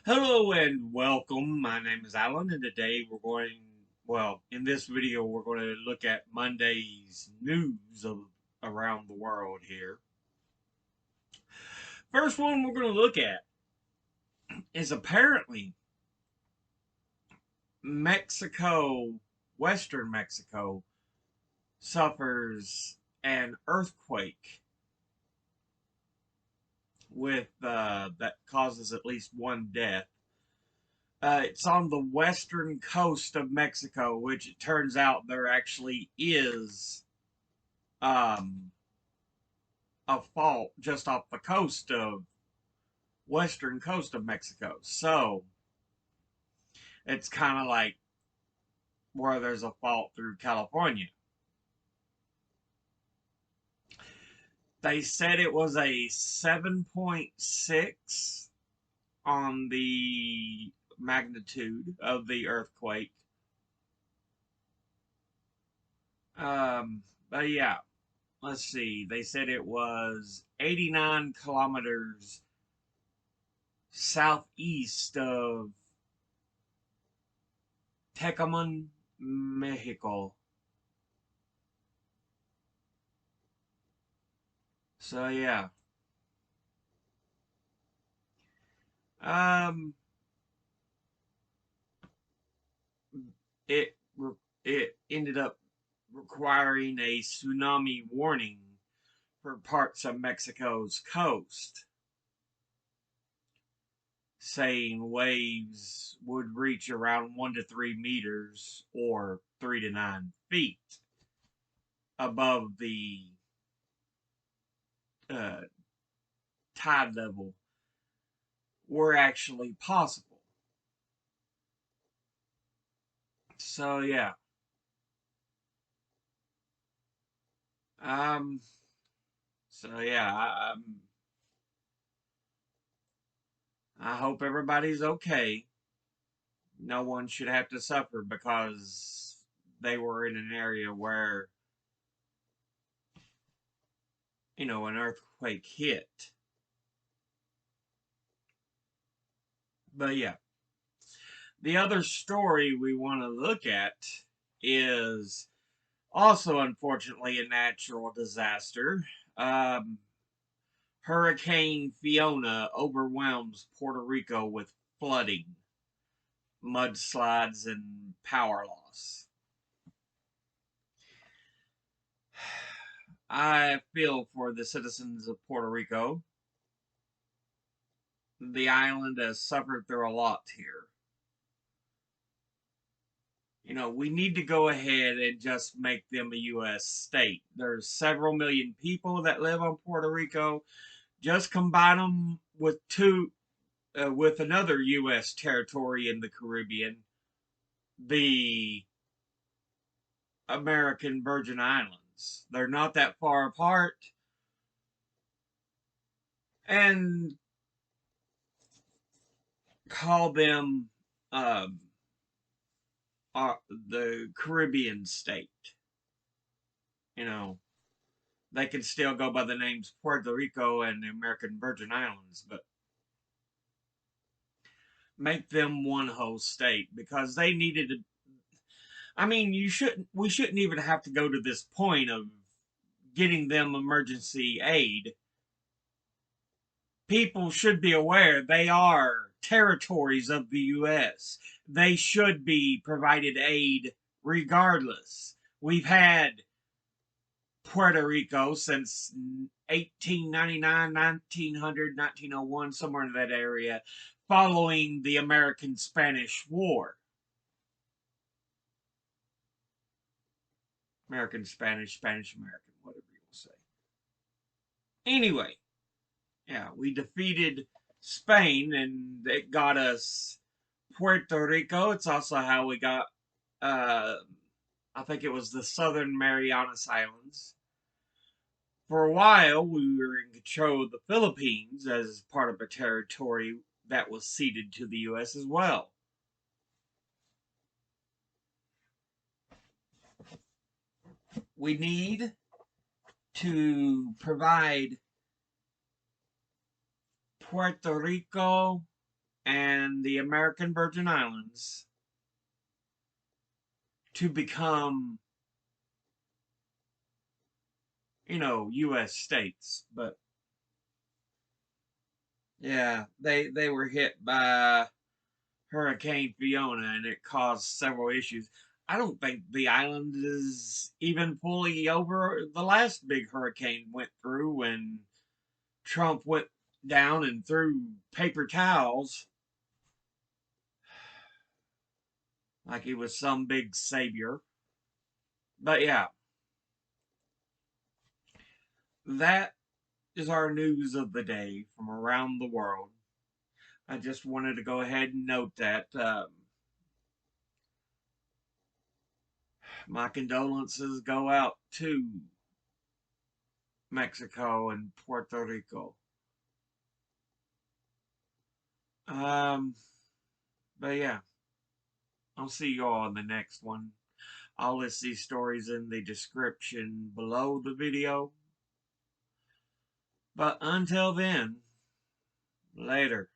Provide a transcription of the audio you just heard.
Hello and welcome. My name is Alan, and today in this video, we're going to look at Monday's news of around the world here. First one we're going to look at is apparently Mexico, Western Mexico, suffers an earthquake with that causes at least one death. It's on the western coast of Mexico, which it turns out there actually is um, a fault just off the western coast of Mexico. So it's kind of like where there's a fault through California. They said it was a 7.6 on the magnitude of the earthquake. But yeah, let's see. They said it was 89 kilometers southeast of Tecomán, Mexico. So yeah. Um it it ended up requiring a tsunami warning for parts of Mexico's coast, saying waves would reach around 1 to 3 meters or 3 to 9 feet above the uh, tide level were actually possible. So yeah. Um so yeah, I hope everybody's okay. No one should have to suffer because they were in an area where, an earthquake hit. But yeah, the other story we want to look at is also, unfortunately, a natural disaster. Um, Hurricane Fiona overwhelms Puerto Rico with flooding, mudslides, and power loss. I feel for the citizens of Puerto Rico. The island has suffered through a lot here. We need to go ahead and just make them a U.S. state. There's several million people that live on Puerto Rico. Just combine them with another U.S. territory in the Caribbean, the American Virgin Islands. They're not that far apart, and call them um, the Caribbean state. You know, they can still go by the names Puerto Rico and the American Virgin Islands, but make them one whole state because they needed to. I mean, we shouldn't even have to go to this point of getting them emergency aid. People should be aware they are territories of the U.S. They should be provided aid regardless. We've had Puerto Rico since 1899, 1900, 1901, somewhere in that area, following the American Spanish War. American Spanish, Spanish American, whatever you will say. Anyway, yeah, we defeated Spain and it got us Puerto Rico. It's also how we got, uh, I think it was the Southern Marianas Islands. For a while, we were in control of the Philippines as part of a territory that was ceded to the U.S. as well. We need to provide Puerto Rico and the American Virgin Islands to become, U.S. states. But yeah, they were hit by Hurricane Fiona, and it caused several issues. I don't think the island is even fully over. The last big hurricane went through when Trump went down and threw paper towels like he was some big savior. But yeah, that is our news of the day from around the world. I just wanted to go ahead and note that. My condolences go out to Mexico and Puerto Rico. Um, but yeah, I'll see you all in the next one. I'll list these stories in the description below the video. But until then, later.